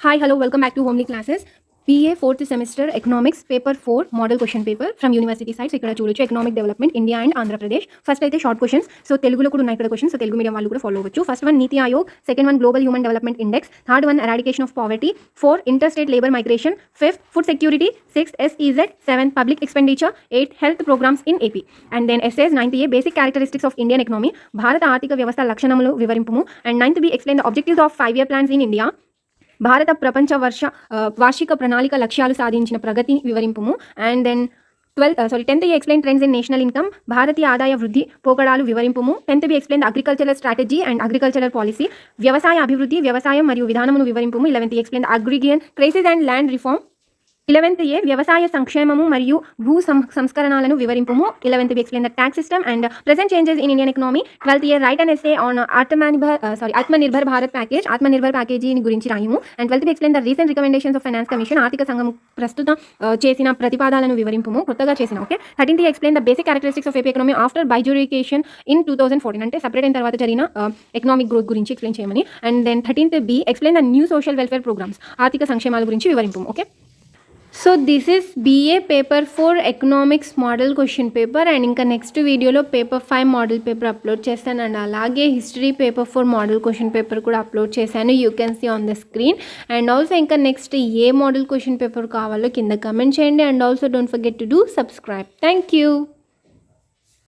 Hi, hello, welcome back to Homely Classes. BA 4th semester Economics Paper 4 Model Question Paper from University Sites. ఇక్కడ చూడొచ్చు economic development India and Andhra Pradesh. First అయితే short questions, so తెలుగులో కూడా ఉన్నాయి ఇక్కడ questions, so Telugu medium వాళ్ళు కూడా follow అవ్వచ్చు. First one NITI Aayog, second one global human development index, third one eradication of poverty, 4 interstate labour migration, 5th food security, 6th SEZ, 7th public expenditure, 8th health programmes in AP. And then essays 9th A basic characteristics of Indian economy, భారత ఆర్థిక వ్యవస్థ లక్షణములు వివరింపుము. And 9th B explain the objectives of 5-year plans in India, భారత ప్రపంచ వార్షిక ప్రణాళిక లక్ష్యాలు సాధించిన ప్రగతి వివరింపుము. And then 10th explain trends in national income, భారతీయ ఆదాయ వృద్ధి పోకడాలు వివరింపుము. 10th B explain agricultural strategy and agricultural policy, వ్యవసాయ అభివృద్ధి, వ్యవసాయం మరియు విధానమును వివరింపుము. 11th explain agrarian crisis and land reform. 11th A వ్యవసాయ సంక్షేమము మరియు భూ సంస్కరణలను వివరింపుము. 11th explain the tax system and present changes in Indian economy. 12th A write and essay on Atmanirbhar Bharat package, Atmanirbhar ప్యాకేజీని గురించి రాయము. And 12th explain the recent recommendations of finance commission, ఆర్థిక సంఘం ప్రస్తుతం చేసిన ప్రతిపాదనలను వివరింపుము, కొత్తగా చేసిన. Okay. 13th explain the basic characteristics of AP economy after bifurcation in 2014, అంటే సపరేట్ అయిన తర్వాత జరిగిన ఎకనామిక్ గ్రోత్ గురించి ఎక్స్ప్లెయిన్ చేయమని. And then 13th B explain the new social welfare programmes, ఆర్థిక సంక్షేమాల గురించి వివరింపుము. Okay. So this is BA paper 4 economics model question paper. And ఇంకా నెక్స్ట్ వీడియోలో పేపర్ 5 మోడల్ పేపర్ అప్లోడ్ చేస్తాను. అండ్ అలాగే history paper 4 model question paper కూడా upload చేశాను, you can see on the screen. And also ఇంకా next ఏ model question paper కావాలో కింద కమెంట్ చేయండి. And also don't forget to do subscribe. Thank you.